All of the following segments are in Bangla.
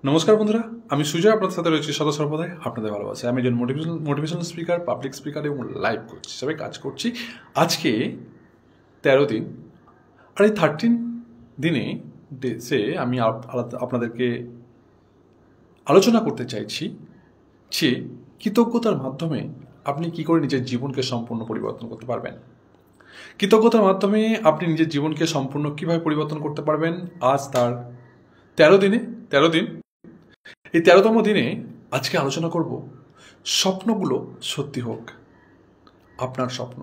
নমস্কার বন্ধুরা, আমি সুজয় আপনাদের সাথে রয়েছি সদা সর্বদাই আপনাদের ভালোবাসে। আমি একজন মোটিভেশনাল স্পিকার, পাবলিক স্পিকার এবং লাইভ কোচ হিসাবে কাজ করছি। আজকে 13 দিন, আর এই 13 দিনে ডেসে আমি আপনাদেরকে আলোচনা করতে চাইছি যে কৃতজ্ঞতার মাধ্যমে আপনি কি করে নিজের জীবনকে সম্পূর্ণ পরিবর্তন করতে পারবেন। কৃতজ্ঞতার মাধ্যমে আপনি নিজের জীবনকে সম্পূর্ণ কীভাবে পরিবর্তন করতে পারবেন। আজ তার 13 দিন, এই 13তম দিনে আজকে আলোচনা করব স্বপ্নগুলো সত্যি হোক। আপনার স্বপ্ন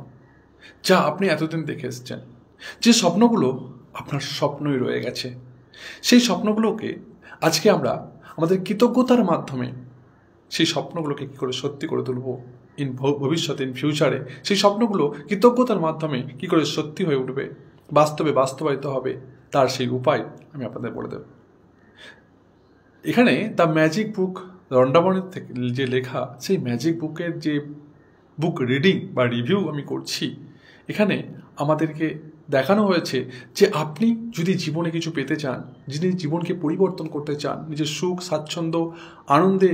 যা আপনি এতদিন দেখে এসেছেন, যে স্বপ্নগুলো আপনার স্বপ্নই রয়ে গেছে, সেই স্বপ্নগুলোকে আজকে আমরা আমাদের কৃতজ্ঞতার মাধ্যমে সেই স্বপ্নগুলোকে কী করে সত্যি করে তুলব ভবিষ্যতে, ফিউচারে সেই স্বপ্নগুলো কৃতজ্ঞতার মাধ্যমে কী করে সত্যি হয়ে উঠবে, বাস্তবায়িত হবে, তার সেই উপায় আমি আপনাদের বলে দেব। এখানে দ্য ম্যাজিক বুক রন্ডাবনের থেকে যে লেখা, সেই ম্যাজিক বুকের যে বুক রিডিং বা রিভিউ আমি করছি, এখানে আমাদেরকে দেখানো হয়েছে যে আপনি যদি জীবনে কিছু পেতে চান, যদি জীবনকে পরিবর্তন করতে চান, নিজের সুখ, স্বাচ্ছন্দ্য, আনন্দে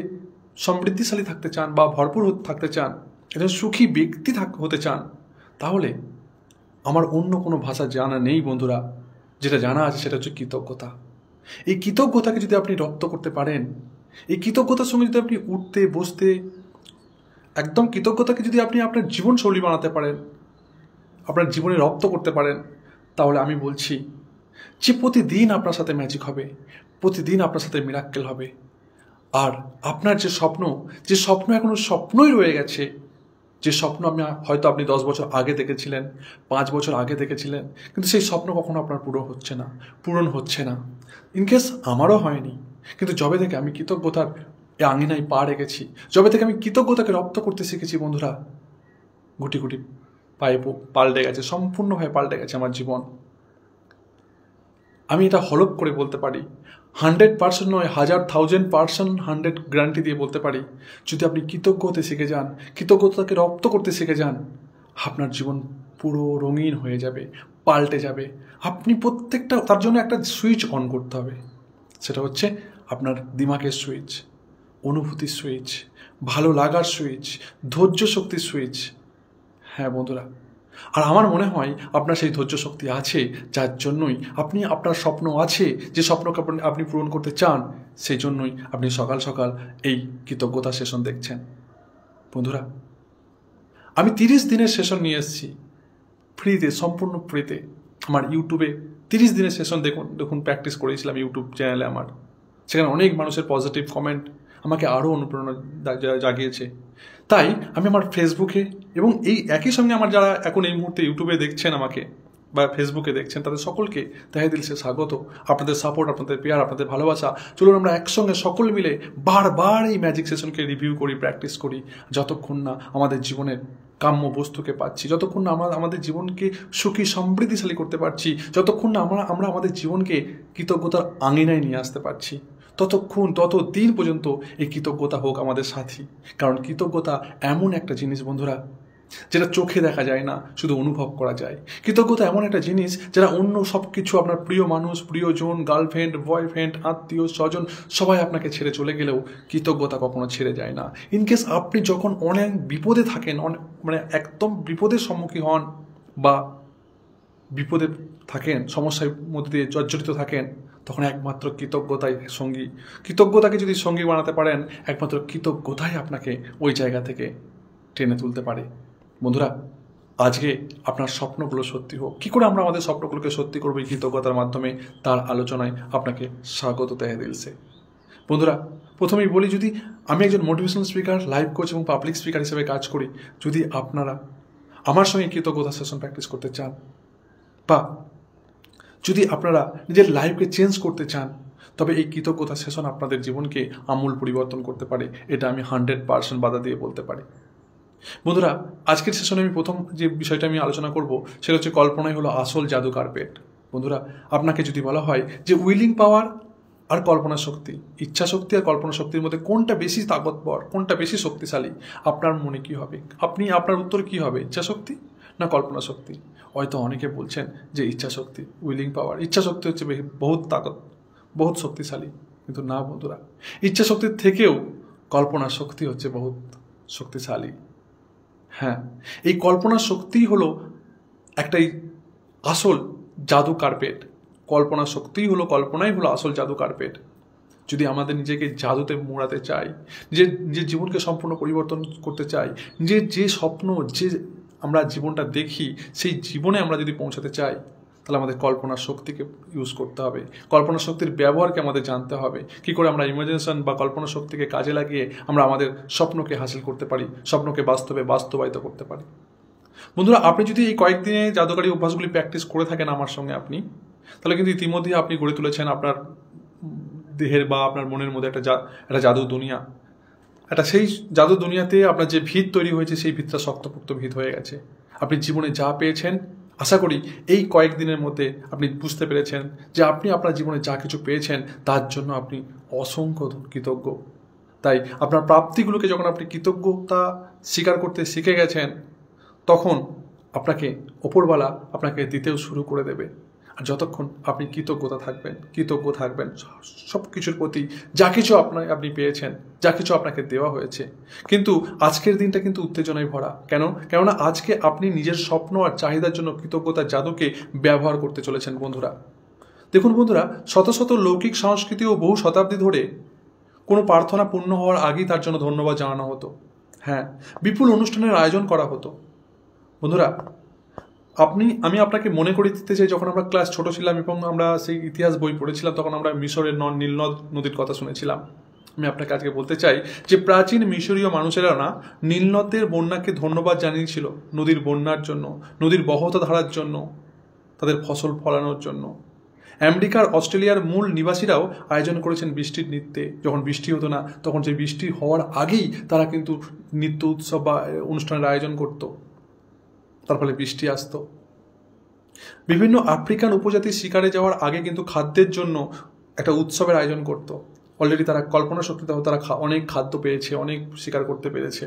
সমৃদ্ধিশালী থাকতে চান বা ভরপুর থাকতে চান, একজন সুখী ব্যক্তি হতে চান, তাহলে আমার অন্য কোনো ভাষা জানা নেই বন্ধুরা। যেটা জানা আছে সেটা হচ্ছে কৃতজ্ঞতা। এই কৃতজ্ঞতাকে যদি আপনি রপ্ত করতে পারেন, এই কৃতজ্ঞতার সঙ্গে যদি আপনি উঠতে বসতে একদম কৃতজ্ঞতাকে যদি আপনি আপনার জীবনশৈলী বানাতে পারেন, আপনার জীবনে রপ্ত করতে পারেন, তাহলে আমি বলছি যে প্রতিদিন আপনার সাথে ম্যাজিক হবে, প্রতিদিন আপনার সাথে মিরাক্কেল হবে। আর আপনার যে স্বপ্ন এখনো স্বপ্নই রয়ে গেছে, যে স্বপ্ন হয়তো আপনি 10 বছর আগে দেখেছিলেন, 5 বছর আগে দেখেছিলেন, কিন্তু সেই স্বপ্ন কখনো আপনার পূরণ হচ্ছে না। ইনকেস আমারও হয়নি, কিন্তু যবে থেকে আমি কৃতজ্ঞতার আঙিনায় পা রেখেছি, যবে থেকে আমি কৃতজ্ঞতাকে রপ্ত করতে শিখেছি বন্ধুরা, গুটি গুটি পায়ে পাল্টে গেছে, সম্পূর্ণভাবে পাল্টে গেছে আমার জীবন। আমি এটা হলপ করে বলতে পারি, 100% নয়, 1000% 100 গ্যারান্টি দিয়ে বলতে পারি, যদি আপনি কৃতজ্ঞ হতে শিখে যান, কৃতজ্ঞতাকে রপ্ত করতে শিখে যান, আপনার জীবন পুরো রঙিন হয়ে যাবে, পাল্টে যাবে। আপনি তার জন্য একটা সুইচ অন করতে হবে, সেটা হচ্ছে আপনার দিমাগের সুইচ, অনুভূতির সুইচ, ভালো লাগার সুইচ, ধৈর্য শক্তির সুইচ। হ্যাঁ বন্ধুরা, আর আমার মনে হয় আপনার সেই ধৈর্য শক্তি আছে, যার জন্যই আপনার স্বপ্ন আছে, যে স্বপ্নকে আপনি পূরণ করতে চান, সেই জন্যই আপনি সকাল সকাল এই কৃতজ্ঞতা সেশন দেখছেন। বন্ধুরা, আমি 30 দিনের সেশন নিয়ে এসেছি ফ্রিতে, সম্পূর্ণ ফ্রিতে। আমার ইউটিউবে 30 দিনের সেশন দেখুন প্র্যাকটিস করেছিলাম ইউটিউব চ্যানেলে আমার। সেখানে অনেক মানুষের পজিটিভ কমেন্ট আমাকে আরও অনুপ্রেরণা জাগিয়েছে। তাই আমি আমার ফেসবুকে এবং এই একই সঙ্গে আমার যারা এখন এই মুহূর্তে ইউটিউবে দেখছেন আমাকে বা ফেসবুকে দেখছেন, তাদের সকলকে তাহে দিল সে স্বাগত। আপনাদের সাপোর্ট, আপনাদের পেয়ার, আপনাদের ভালোবাসা, চলুন আমরা একসঙ্গে সকল মিলে বারবার এই ম্যাজিক সেশনকে রিভিউ করি, প্র্যাকটিস করি, যতক্ষণ না আমাদের জীবনের কাম্য বস্তুকে পাচ্ছি, যতক্ষণ না আমরা আমাদের জীবনকে সুখী সমৃদ্ধিশালী করতে পারছি, যতক্ষণ না আমরা আমাদের জীবনকে কৃতজ্ঞতার আঙিনায় নিয়ে আসতে পারছি, ততদিন পর্যন্ত এই কৃতজ্ঞতা হোক আমাদের সাথী। কারণ কৃতজ্ঞতা এমন একটা জিনিস বন্ধুরা, যেটা চোখে দেখা যায় না, শুধু অনুভব করা যায়। কৃতজ্ঞতা এমন একটা জিনিস যেটা অন্য সব কিছু, আপনার প্রিয় মানুষ, প্রিয়জন, গার্লফ্রেন্ড, বয়ফ্রেন্ড, আত্মীয় স্বজন সবাই আপনাকে ছেড়ে চলে গেলেও কৃতজ্ঞতা কখনো ছেড়ে যায় না। ইনকেস আপনি যখন অনেক বিপদে থাকেন, একদম বিপদের সম্মুখীন হন বা বিপদে থাকেন, সমস্যার মধ্যে দিয়ে জর্জরিত থাকেন, তখন একমাত্র কৃতজ্ঞতাই সঙ্গী। কৃতজ্ঞতাকে যদি সঙ্গী বানাতে পারেন, একমাত্র কৃতজ্ঞতাই আপনাকে ওই জায়গা থেকে টেনে তুলতে পারে। বন্ধুরা, আজকে আপনার স্বপ্নগুলো সত্যি হোক। কী করে আমরা আমাদের স্বপ্নগুলোকে সত্যি করবো এই কৃতজ্ঞতার মাধ্যমে, তার আলোচনায় আপনাকে স্বাগত তাহে দিল সে। বন্ধুরা, প্রথমেই বলি, যদি আমি একজন মোটিভেশনাল স্পিকার, লাইভ কোচ এবং পাবলিক স্পিকার হিসেবে কাজ করি, যদি আপনারা আমার সঙ্গে কৃতজ্ঞতা সেশন প্র্যাকটিস করতে চান বা যদি আপনারা নিজের লাইফকে চেঞ্জ করতে চান, তবে এই কৃতজ্ঞতা সেশন আপনাদের জীবনকে আমূল পরিবর্তন করতে পারে, এটা আমি 100% বাধা দিয়ে বলতে পারি। বন্ধুরা, আজকের সেশনে আমি প্রথম যে বিষয়টা আমি আলোচনা করব, সেটা হচ্ছে কল্পনাই হলো আসল জাদু কার্পেট। বন্ধুরা, আপনাকে যদি বলা হয় যে উইলিং পাওয়ার আর কল্পনা শক্তি, ইচ্ছা শক্তি আর কল্পনা শক্তির মধ্যে কোনটা বেশি তাকতবর, কোনটা বেশি শক্তিশালী, আপনার মনে কি হবে? আপনার উত্তর কি হবে? ইচ্ছা শক্তি না কল্পনা শক্তি? হয়তো অনেকে বলছেন যে ইচ্ছা শক্তি, উইলিং পাওয়ার। ইচ্ছা শক্তি হচ্ছে বহুত শক্তিশালী, কিন্তু না বন্ধুরা, ইচ্ছা শক্তির থেকেও কল্পনা শক্তি হচ্ছে বহুত শক্তিশালী। হ্যাঁ, এই কল্পনা শক্তিই হলো একটাই আসল জাদু কার্পেট। কল্পনা শক্তিই হলো, কল্পনাই হলো আসল জাদু কার্পেট। যদি আমাদের নিজেকে জাদুতে মোড়াতে চাই, নিজের জীবনকে সম্পূর্ণ পরিবর্তন করতে চাই, যে স্বপ্ন, যে আমরা জীবনটা দেখি, সেই জীবনে আমরা যদি পৌঁছাতে চাই, তাহলে আমাদের কল্পনা শক্তিকে ইউজ করতে হবে। কল্পনা শক্তির ব্যবহারকে আমাদের জানতে হবে, কি করে আমরা ইমাজিনেশন বা কল্পনা শক্তিকে কাজে লাগিয়ে আমরা আমাদের স্বপ্নকে হাসিল করতে পারি, স্বপ্নকে বাস্তবায়িত করতে পারি। বন্ধুরা, আপনি যদি এই কয়েকদিনে জাদুকারী অভ্যাসগুলি প্র্যাকটিস করে থাকেন আমার সঙ্গে আপনি, তাহলে কিন্তু ইতিমধ্যেই আপনি গড়ে তুলেছেন আপনার দেহের বা আপনার মনের মধ্যে একটা জাদু দুনিয়া। সেই জাদু দুনিয়াতে আপনার যে ভিত তৈরি হয়েছে, সেই ভিতটা শক্তপোক্ত ভিত হয়ে গেছে। আপনি জীবনে যা পেয়েছেন, আশা করি এই কয়েকদিনের মধ্যে আপনি বুঝতে পেরেছেন যে আপনি আপনার জীবনে যা কিছু পেয়েছেন তার জন্য আপনি অসংখ্য কৃতজ্ঞ। তাই আপনার প্রাপ্তিগুলোকে যখন আপনি কৃতজ্ঞতা স্বীকার করতে শিখে গেছেন, তখন আপনাকে ওপরওয়ালা আপনাকে দিতেও শুরু করে দেবে। আর যতক্ষণ আপনি কৃতজ্ঞ থাকবেন সব কিছুর প্রতি, যা কিছু আপনি পেয়েছেন, যা কিছু আপনাকে দেওয়া হয়েছে। কিন্তু আজকের দিনটা কিন্তু উত্তেজনায় ভরা। কেননা আজকে আপনি নিজের স্বপ্ন আর চাহিদার জন্য কৃতজ্ঞতার জাদুকে ব্যবহার করতে চলেছেন বন্ধুরা। দেখুন বন্ধুরা, শত শত লৌকিক সংস্কৃতি ও বহু শতাব্দী ধরে কোনো প্রার্থনা পূর্ণ হওয়ার আগেই তার জন্য ধন্যবাদ জানানো হতো। হ্যাঁ, বিপুল অনুষ্ঠানের আয়োজন করা হতো। বন্ধুরা, আমি আপনাকে মনে করিয়ে দিতে চাই, যখন আমরা ক্লাস ছোট ছিলাম এবং আমরা সেই ইতিহাস বই পড়েছিলাম, তখন আমরা মিশরের নীল নদীর কথা শুনেছিলাম। আমি আপনাকে আজকে বলতে চাই যে প্রাচীন মিশরীয় মানুষেরা না নীল নদের বন্যাকে ধন্যবাদ জানিয়েছিল নদীর বন্যার জন্য, নদীর বহতা ধারার জন্য, তাদের ফসল ফলানোর জন্য। আমেরিকার অস্ট্রেলিয়ার মূল নিবাসীরাও আয়োজন করেছেন বৃষ্টির নৃত্যে। যখন বৃষ্টি হতো না, তখন সেই বৃষ্টি হওয়ার আগেই তারা কিন্তু নৃত্য উৎসব বা অনুষ্ঠানের আয়োজন করত, তার ফলে বৃষ্টি আসতো। বিভিন্ন আফ্রিকান উপজাতির শিকারে যাওয়ার আগে কিন্তু খাদ্যের জন্য একটা উৎসবের আয়োজন করত। অলরেডি তারা কল্পনা শক্তিতে তারা অনেক খাদ্য পেয়েছে, অনেক শিকার করতে পেরেছে।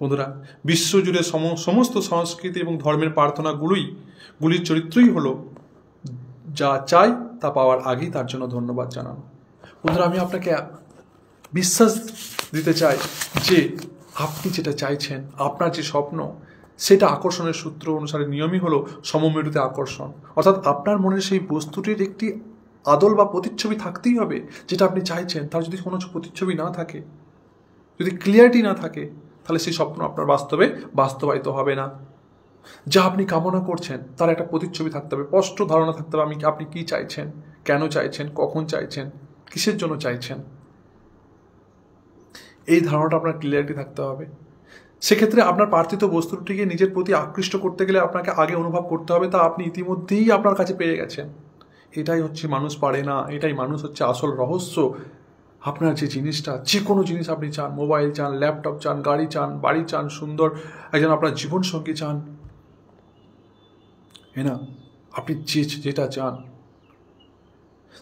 বন্ধুরা, বিশ্বজুড়ে সমস্ত সংস্কৃতি এবং ধর্মের প্রার্থনাগুলির চরিত্রই হলো যা চাই তা পাওয়ার আগেই তার জন্য ধন্যবাদ জানানো। বন্ধুরা, আমি আপনাকে বিশ্বাস দিতে চাই যে আপনি যেটা চাইছেন, আপনার যে স্বপ্ন, সেটা আকর্ষণের সূত্র অনুসারে নিয়মই হলো সমমেরুতে আকর্ষণ। অর্থাৎ আপনার মনের সেই বস্তুটির একটি আদল বা প্রতিচ্ছবি থাকতেই হবে যেটা আপনি চাইছেন। তার যদি কোনো প্রতিচ্ছবি না থাকে, যদি ক্লিয়ারিটি না থাকে, তাহলে সেই স্বপ্ন আপনার বাস্তবায়িত হবে না। যা আপনি কামনা করছেন তার একটা প্রতিচ্ছবি থাকতে হবে, স্পষ্ট ধারণা থাকতে হবে আপনি কি চাইছেন, কেন চাইছেন, কখন চাইছেন, কিসের জন্য চাইছেন। এই ধারণাটা আপনার ক্লিয়ারিটি থাকতে হবে। সেক্ষেত্রে আপনার প্রার্থিত বস্তুটিকে নিজের প্রতি আকৃষ্ট করতে গেলে আপনাকে আগে অনুভব করতে হবে তা আপনি ইতিমধ্যেই আপনার কাছে পেয়ে গেছেন। এটাই হচ্ছে মানুষ পারে না, এটাই মানুষ হচ্ছে আসল রহস্য। আপনার যে জিনিসটা, যে কোনো জিনিস আপনি চান, মোবাইল চান, ল্যাপটপ চান, গাড়ি চান, বাড়ি চান, সুন্দর একজন আপনার জীবনসঙ্গী চান, না আপনি যেটা চান,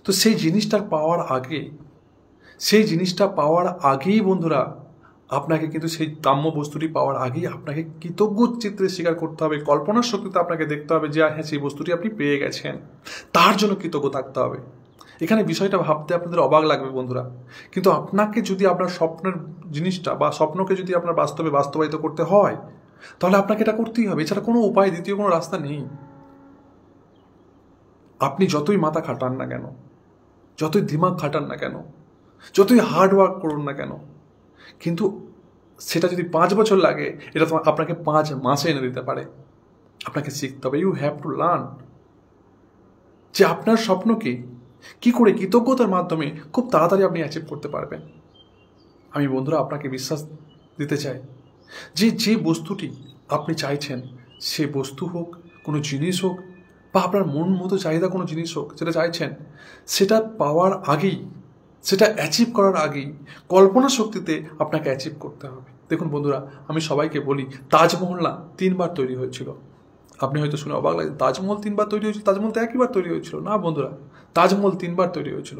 তো সেই জিনিসটা পাওয়ার আগেই বন্ধুরা আপনাকে কিন্তু সেই কাম্য বস্তুটি পাওয়ার আগেই আপনাকে কৃতজ্ঞ চিত্রে স্বীকার করতে হবে। কল্পনার শক্তিতে আপনাকে দেখতে হবে যে হ্যাঁ, সেই বস্তুটি আপনি পেয়ে গেছেন, তার জন্য কৃতজ্ঞ থাকতে হবে। এখানে বিষয়টা ভাবতে আপনাদের অবাক লাগবে বন্ধুরা, কিন্তু আপনাকে যদি আপনার স্বপ্নের জিনিসটা বা স্বপ্নকে যদি আপনার বাস্তবায়িত করতে হয়, তাহলে আপনাকে এটা করতেই হবে। এছাড়া কোনো উপায়, দ্বিতীয় কোনো রাস্তা নেই। আপনি যতই মাথা খাটান না কেন, যতই দিমাগ খাটান না কেন, যতই হার্ড ওয়ার্ক করুন না কেন, কিন্তু সেটা যদি 5 বছর লাগে, এটা তো আপনাকে 5 মাসে এনে দিতে পারে। আপনাকে শিখতে হবে। ইউ হ্যাভ টু লার্ন যে আপনার স্বপ্নকে কি করে কৃতজ্ঞতার মাধ্যমে খুব তাড়াতাড়ি আপনি অ্যাচিভ করতে পারবেন। আমি বন্ধুরা আপনাকে বিশ্বাস দিতে চাই যে বস্তুটি আপনি চাইছেন, সে বস্তু হোক, কোনো জিনিস হোক, বা আপনার মন মতো চাহিদা কোনো জিনিস হোক যেটা চাইছেন, সেটা পাওয়ার আগেই, সেটা অ্যাচিভ করার আগেই কল্পনা শক্তিতে আপনাকে অ্যাচিভ করতে হবে। দেখুন বন্ধুরা, আমি সবাইকে বলি, তাজমহল না 3 বার তৈরি হয়েছিল। আপনি হয়তো শুনে অবাক লাগে, তাজমহল 3 বার তৈরি হয়েছিল? তাজমহল তো একইবার তৈরি হয়েছিল। না বন্ধুরা, তাজমহল 3 বার তৈরি হয়েছিল।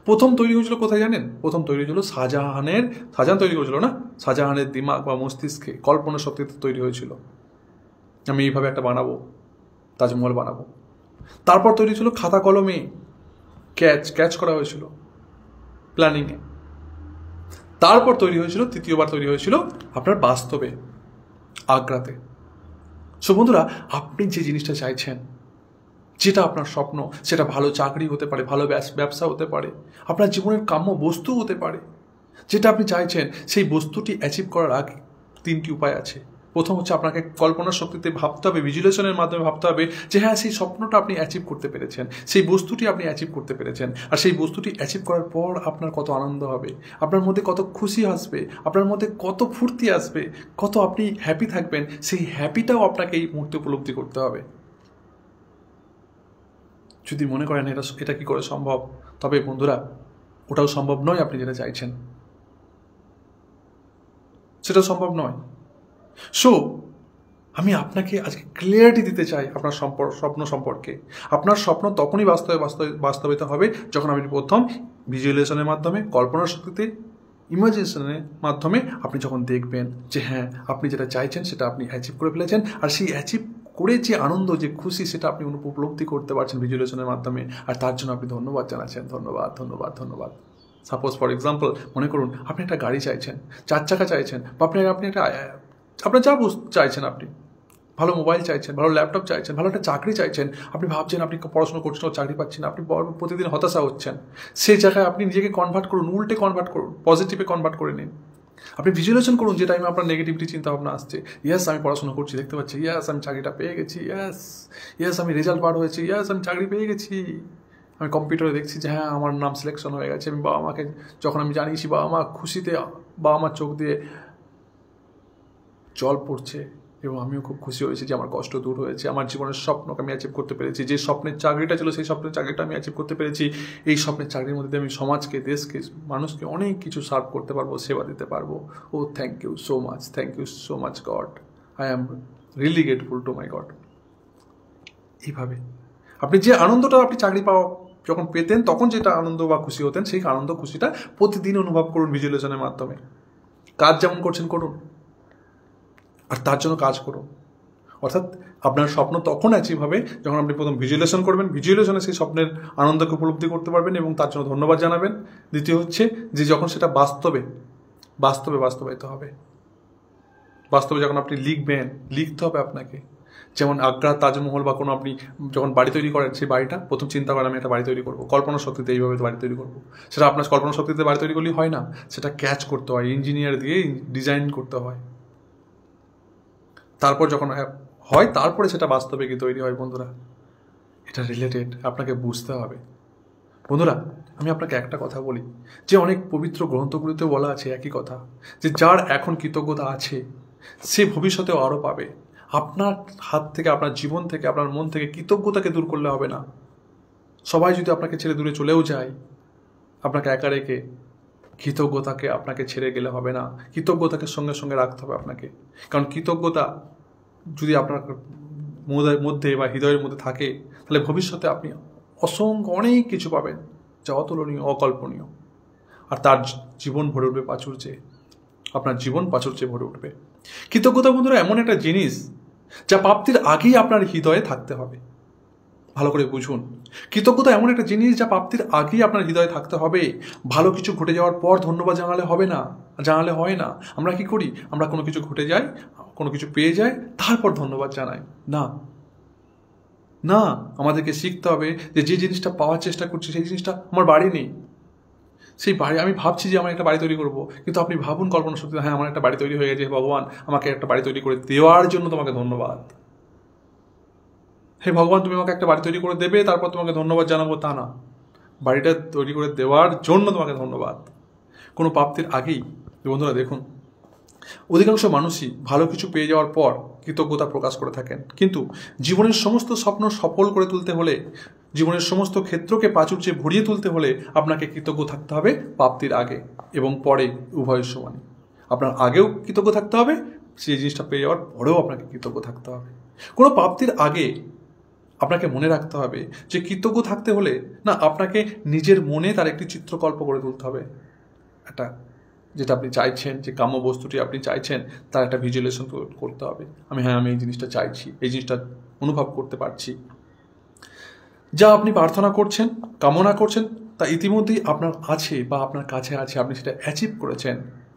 প্রথম তৈরি হয়েছিল কোথায় জানেন? প্রথম তৈরি হয়েছিল শাহজাহান তৈরি করেছিল না, শাহজাহানের দিমাগ বা মস্তিষ্কে কল্পনা শক্তিতে তৈরি হয়েছিল, আমি এইভাবে একটা বানাবো, তাজমহল বানাবো। তারপর তৈরি ছিল খাতা কলমে, ক্যাচ করা হয়েছিল প্ল্যানিংয়ে, তারপর তৈরি হয়েছিল, তৃতীয়বার তৈরি হয়েছিল আপনার বাস্তবে, আগ্রাতে। সো বন্ধুরা, আপনি যে জিনিসটা চাইছেন, যেটা আপনার স্বপ্ন, সেটা ভালো চাকরি হতে পারে, ভালো ব্যবসা হতে পারে, আপনার জীবনের কাম্য বস্তু হতে পারে, যেটা আপনি চাইছেন, সেই বস্তুটি অ্যাচিভ করার আগে 3টি উপায় আছে। প্রথম হচ্ছে আপনাকে কল্পনার শক্তিতে ভাবতে হবে, ভিজুয়ালাইজেশনের মাধ্যমে ভাবতে হবে যে হ্যাঁ, সেই স্বপ্নটা আপনি অ্যাচিভ করতে পেরেছেন, সেই বস্তুটি আপনি অ্যাচিভ করতে পেরেছেন। আর সেই বস্তুটি অ্যাচিভ করার পর আপনার কত আনন্দ হবে, আপনার মধ্যে কত খুশি আসবে, আপনার মধ্যে কত ফুর্তি আসবে, কত আপনি হ্যাপি থাকবেন, সেই হ্যাপিটাও আপনাকে এই মুহূর্তে উপলব্ধি করতে হবে। যদি মনে করেন এটা কি করে সম্ভব, তবে বন্ধুরা, ওটাও সম্ভব নয়। আপনি যেটা চাইছেন সেটা সম্ভব নয়। সো আমি আপনাকে আজকে ক্লিয়ারিটি দিতে চাই আপনার স্বপ্ন সম্পর্কে। আপনার স্বপ্ন তখনই বাস্তবিত হবে যখন আপনি প্রথম ভিজুয়ালাইজেশনের মাধ্যমে, কল্পনার শক্তিতে, ইমাজিনেশনের মাধ্যমে আপনি যখন দেখবেন যে হ্যাঁ, আপনি যেটা চাইছেন সেটা আপনি অ্যাচিভ করে ফেলেছেন, আর সেই অ্যাচিভ করে যে আনন্দ, যে খুশি, সেটা আপনি উপলব্ধি করতে পারছেন ভিজুয়ালাইজেশনের মাধ্যমে। আর তার জন্য আপনি ধন্যবাদ জানাচ্ছেন। ধন্যবাদ, ধন্যবাদ, ধন্যবাদ। সাপোজ ফর এক্সাম্পল, মনে করুন আপনি একটা গাড়ি চাইছেন, 4 চাকা চাইছেন, বা আপনি একটা আপনার যা চাইছেন, আপনি ভালো মোবাইল চাইছেন, ভালো ল্যাপটপ চাইছেন, ভালো একটা চাকরি চাইছেন, আপনি ভাবছেন আপনি পড়াশোনা করছেন, চাকরি পাচ্ছেন, আপনি প্রতিদিন হতাশা হচ্ছেন। সেই জায়গায় আপনি নিজেকে কনভার্ট করুন, উল্টে কনভার্ট করুন, পজিটিভে কনভার্ট করে নিন। আপনি ভিজুয়ালাইজেশন করুন যে টাইমে আপনার নেগেটিভিটি চিন্তা ভাবনা আসছে, ইয়াস আমি পড়াশোনা করছি, দেখতে পাচ্ছি, ইয়াস আমি চাকরিটা পেয়ে গেছি, ইয়াস আমি রেজাল্ট বার হয়েছি, ইয়াস আমি চাকরি পেয়ে গেছি, আমি কম্পিউটারে দেখছি যে হ্যাঁ আমার নাম সিলেকশন হয়ে গেছে, আমি বাবা মাকে যখন আমি জানিয়েছি, বাবা মা খুশিতে, বাবা মার চোখ দিয়ে জল পড়ছে, এবং আমিও খুব খুশি হয়েছি যে আমার কষ্ট দূর হয়েছে, আমার জীবনের স্বপ্নকে আমি অ্যাচিভ করতে পেরেছি, যে স্বপ্নের চাকরিটা ছিল সেই স্বপ্নের চাকরিটা আমি অ্যাচিভ করতে পেরেছি। এই স্বপ্নের চাকরির মধ্যে আমি সমাজকে, দেশকে, মানুষকে অনেক কিছু সার্ভ করতে পারবো, সেবা দিতে পারবো। ও thank you so much God, I am really grateful to my God. এইভাবে আপনি যে আনন্দটা আপনি চাকরি যখন পেতেন, তখন যেটা আনন্দ বা খুশি হতেন, সেই আনন্দ খুশিটা প্রতিদিন অনুভব করুন ভিজুয়ালাইজেশনের মাধ্যমে। কাজ যেমন করছেন করুন, আর তার জন্য কাজ করুন। অর্থাৎ আপনার স্বপ্ন তখন অ্যাচিভ হবে যখন আপনি প্রথম ভিজুয়ালাইজেশন করবেন, ভিজুয়ালাইজেশনে সেই স্বপ্নের আনন্দকে উপলব্ধি করতে পারবেন এবং তার জন্য ধন্যবাদ জানাবেন। দ্বিতীয় হচ্ছে যে যখন সেটা বাস্তবায়িত হবে, বাস্তবে যখন আপনি লিখতে হবে আপনাকে। যেমন আগ্রা তাজমহল বা কোনো আপনি যখন বাড়ি তৈরি করেন, সেই বাড়িটা প্রথম চিন্তা করেন আমি একটা বাড়ি তৈরি করবো, কল্পনা শক্তিতে এইভাবে বাড়ি তৈরি করবো। সেটা আপনার কল্পনা শক্তিতে বাড়ি তৈরি করলেই হয় না, সেটা ক্যাচ করতে হয়, ইঞ্জিনিয়ার দিয়ে ডিজাইন করতে হয়, তারপর যখন হয় তারপরে সেটা বাস্তবে কি তৈরি হয়। বন্ধুরা, এটা রিলেটেড, আপনাকে বুঝতে হবে। বন্ধুরা, আমি আপনাকে একটা কথা বলি, যে অনেক পবিত্র গ্রন্থগুলিতেও বলা আছে একই কথা, যে যার এখন কৃতজ্ঞতা আছে সে ভবিষ্যতেও আরও পাবে। আপনার হাত থেকে, আপনার জীবন থেকে, আপনার মন থেকে কৃতজ্ঞতাকে দূর করলে হবে না। সবাই যদি আপনাকে ছেড়ে দূরে চলেও যায়, আপনাকে একা রেখে, কৃতজ্ঞতাকে আপনাকে ছেড়ে গেলে হবে না। কৃতজ্ঞতাকে সঙ্গে সঙ্গে রাখতে হবে আপনাকে। কারণ কৃতজ্ঞতা যদি আপনার মধ্যে বা হৃদয়ের মধ্যে থাকে, তাহলে ভবিষ্যতে আপনি অনেক কিছু পাবেন, যা অতুলনীয়, অকল্পনীয়। আর তার জীবন ভরে উঠবে প্রাচুর্যে, আপনার জীবন প্রাচুর্যে ভরে উঠবে। কৃতজ্ঞতা বন্ধুরা এমন একটা জিনিস যা প্রাপ্তির আগেই আপনার হৃদয়ে থাকতে হবে। ভালো করে বুঝুন, কৃতজ্ঞতা এমন একটা জিনিস যা প্রাপ্তির আগেই আপনার হৃদয়ে থাকতে হবে। ভালো কিছু ঘটে যাওয়ার পর ধন্যবাদ জানালে হবে না, জানালে হয় না। আমরা কি করি, আমরা কোনো কিছু ঘটে যায়, কোনো কিছু পেয়ে যায়, তারপর ধন্যবাদ জানাই না। না, আমাদেরকে শিখতে হবে যে যে জিনিসটা পাওয়ার চেষ্টা করছি সেই জিনিসটা আমার বাড়ি নেই। সেই বাড়ি, আমি ভাবছি যে আমার একটা বাড়ি তৈরি করবো, কিন্তু আপনি ভাবুন কল্পনা শক্তি, হ্যাঁ আমার একটা বাড়ি তৈরি হয়ে গেছে, ভগবান আমাকে একটা বাড়ি তৈরি করে দেওয়ার জন্য তোমাকে ধন্যবাদ। হে ভগবান, তুমি আমাকে একটা বাড়ি তৈরি করে দেবে, তারপর তোমাকে ধন্যবাদ জানাবো, তা না। বাড়িটা তৈরি করে দেওয়ার জন্য তোমাকে ধন্যবাদ। কোনো প্রাপ্তির আগেই। বন্ধুরা দেখুন, অধিকাংশ মানুষই ভালো কিছু পেয়ে যাওয়ার পর কৃতজ্ঞতা প্রকাশ করে থাকেন, কিন্তু জীবনের সমস্ত স্বপ্ন সফল করে তুলতে হলে, জীবনের সমস্ত ক্ষেত্রকে প্রাচুর্যে ভরিয়ে তুলতে হলে আপনাকে কৃতজ্ঞ থাকতে হবে প্রাপ্তির আগে এবং পরে, উভয়ের সমানই। আপনার আগেও কৃতজ্ঞ থাকতে হবে, সেই জিনিসটা পেয়ে যাওয়ার পরেও আপনাকে কৃতজ্ঞ থাকতে হবে। কোনো প্রাপ্তির আগে আপনাকে মনে রাখতে হবে যে কৃতজ্ঞ থাকতে হলে না, আপনাকে নিজের মনে তার একটি চিত্রকল্প করে তুলতে হবে। একটা যেটা আপনি চাইছেন, যে কাম্য বস্তুটি আপনি চাইছেন, তার একটা ভিজুয়ালাইজেশন করতে হবে। আমি এই জিনিসটা চাইছি, এই জিনিসটা অনুভব করতে পারছি। যা আপনি প্রার্থনা করছেন, কামনা করছেন, তা ইতিমধ্যেই আপনার আছে বা আপনার কাছে আছে, আপনি সেটা অ্যাচিভ করেছেন।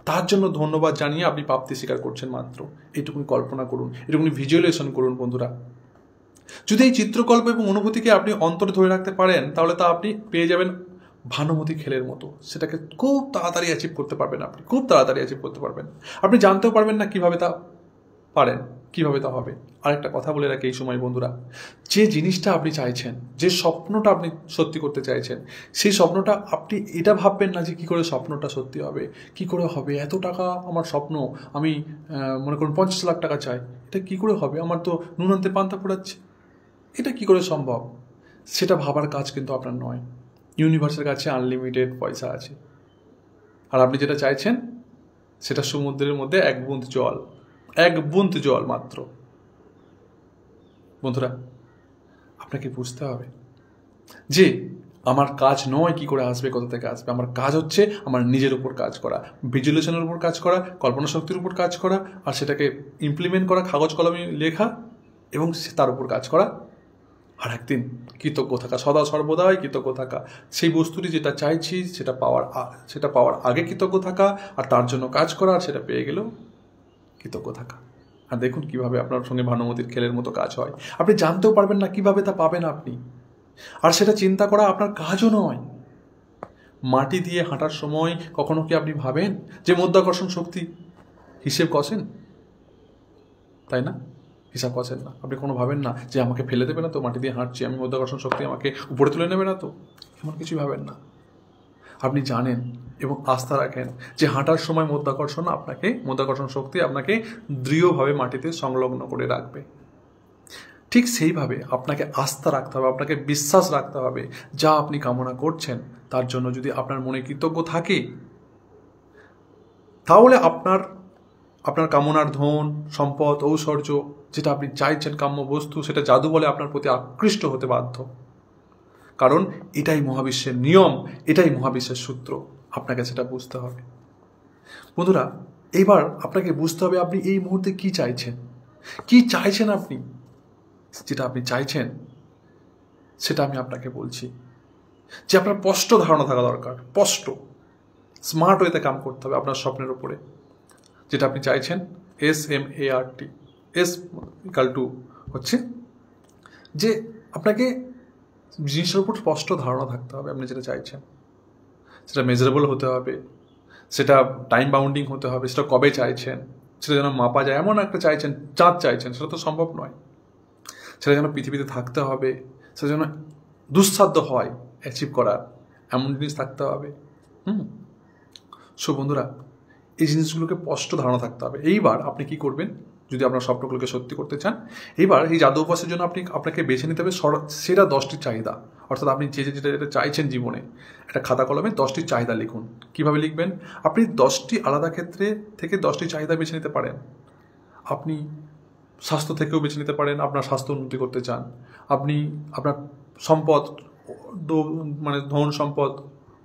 তার জন্য ধন্যবাদ জানিয়ে আপনি প্রাপ্তি স্বীকার করছেন মাত্র। এইটুকুনি কল্পনা করুন, এটুকুনি ভিজুয়ালাইজেশন করুন বন্ধুরা। যদি এই চিত্রকল্প এবং অনুভূতিকে আপনি অন্তরে ধরে রাখতে পারেন, তাহলে তা আপনি পেয়ে যাবেন ভানুমতি খেলের মতো। সেটাকে খুব তাড়াতাড়ি অ্যাচিভ করতে পারবেন, আপনি খুব তাড়াতাড়ি অ্যাচিভ করতে পারবেন। আপনি জানতেও পারবেন না কিভাবে তা পারেন, কিভাবে তা হবে। আরেকটা কথা বলে রাখি এই সময় বন্ধুরা, যে জিনিসটা আপনি চাইছেন, যে স্বপ্নটা আপনি সত্যি করতে চাইছেন, সেই স্বপ্নটা আপনি এটা ভাববেন না যে কী করে স্বপ্নটা সত্যি হবে, কি করে হবে, এত টাকা আমার স্বপ্ন, আমি মনে করুন 50 লাখ টাকা চাই, এটা কি করে হবে, আমার তো নুন আনতে পান্তা পোড়াচ্ছে, এটা কি করে সম্ভব। সেটা ভাবার কাজ কিন্তু আপনার নয়। ইউনিভার্সের কাছে আনলিমিটেড পয়সা আছে, আর আপনি যেটা চাইছেন সেটা সমুদ্রের মধ্যে এক বুঁদ জল, এক বুঁদ জল মাত্র। বন্ধুরা, আপনাকে বুঝতে হবে যে আমার কাজ নয় কি করে আসবে, কোথা থেকে আসবে। আমার কাজ হচ্ছে আমার নিজের উপর কাজ করা, ভিজুয়ালাইজেশনের উপর কাজ করা, কল্পনা শক্তির উপর কাজ করা, আর সেটাকে ইমপ্লিমেন্ট করা, কাগজ কলমে লেখা এবং তার উপর কাজ করা। আর একদিন কৃতজ্ঞ থাকা, সদা সর্বদাই কৃতজ্ঞ থাকা। সেই বস্তুটি যেটা চাইছি সেটা পাওয়ার আগে কৃতজ্ঞ থাকা, আর তার জন্য কাজ করা, আর সেটা পেয়ে গেলেও কৃতজ্ঞ থাকা। আর দেখুন কিভাবে আপনার সঙ্গে ভানুমতির খেলের মতো কাজ হয়। আপনি জানতেও পারবেন না কিভাবে তা পাবেন আপনি, আর সেটা চিন্তা করা আপনার কাজও নয়। মাটি দিয়ে হাঁটার সময় কখনো কি আপনি ভাবেন যে মাধ্যাকর্ষণ শক্তি হিসেব কষেন? তাই না? হিসাব কষেন না। আপনি কোনো ভাবেন না যে আমাকে ফেলে দেবে না তো, মাটি দিয়ে হাঁটছি আমি, মাধ্যাকর্ষণ শক্তি আমাকে উপরে তুলে নেবে না তো, এমন কিছুই ভাবেন না। আপনি জানেন এবং আস্থা রাখেন যে হাঁটার সময় মাধ্যাকর্ষণ শক্তি আপনাকে দৃঢ়ভাবে মাটিতে সংলগ্ন করে রাখবে। ঠিক সেইভাবে আপনাকে আস্থা রাখতে হবে, আপনাকে বিশ্বাস রাখতে হবে। যা আপনি কামনা করছেন তার জন্য যদি আপনার মনে কৃতজ্ঞ থাকে, তাহলে আপনার কামনার ধন, সম্পদ, ঐশ্বর্য, যেটা আপনি চাইছেন, কাম্য বস্তু, সেটা জাদু বলে আপনার প্রতি আকৃষ্ট হতে বাধ্য। কারণ এটাই মহাবিশ্বের নিয়ম, এটাই মহাবিশ্বের সূত্র। আপনাকে সেটা বুঝতে হবে বন্ধুরা। এইবার আপনাকে বুঝতে হবে আপনি এই মুহূর্তে কি চাইছেন, কি চাইছেন আপনি। যেটা আপনি চাইছেন সেটা আমি আপনাকে বলছি যে আপনার স্পষ্ট ধারণা থাকা দরকার, স্পষ্ট স্মার্ট ওয়েতে কাম করতে হবে আপনার স্বপ্নের উপরে। যেটা আপনি চাইছেন, SMART, S = হচ্ছে যে আপনাকে জিনিসের উপর স্পষ্ট ধারণা থাকতে হবে। আপনি যেটা চাইছেন সেটা মেজারেবল হতে হবে, সেটা টাইম বাউন্ডিং হতে হবে, সেটা কবে চাইছেন, সেটা যেন মাপা যায় এমন একটা চাইছেন। চাঁদ চাইছেন, সেটা তো সম্ভব নয়। সেটা যেন পৃথিবীতে থাকতে হবে, সেটা যেন দুঃসাধ্য হয় অ্যাচিভ করার, এমন জিনিস থাকতে হবে। সো বন্ধুরা, এই জিনিসগুলোকে স্পষ্ট ধারণা থাকতে হবে। এইবার আপনি কি করবেন যদি আপনার স্বপ্নগুলোকে সত্যি করতে চান? এইবার এই জাদু অভ্যাসের জন্য আপনাকে বেছে নিতে হবে সেরা 10টি চাহিদা। অর্থাৎ আপনি যেটা চাইছেন জীবনে, একটা খাতা কলমে 10টি চাহিদা লিখুন। কিভাবে লিখবেন? আপনি 10টি আলাদা ক্ষেত্রে থেকে 10টি চাহিদা বেছে নিতে পারেন। আপনি স্বাস্থ্য থেকেও বেছে নিতে পারেন, আপনার স্বাস্থ্য উন্নতি করতে চান। আপনি আপনার সম্পদ, মানে ধন সম্পদ,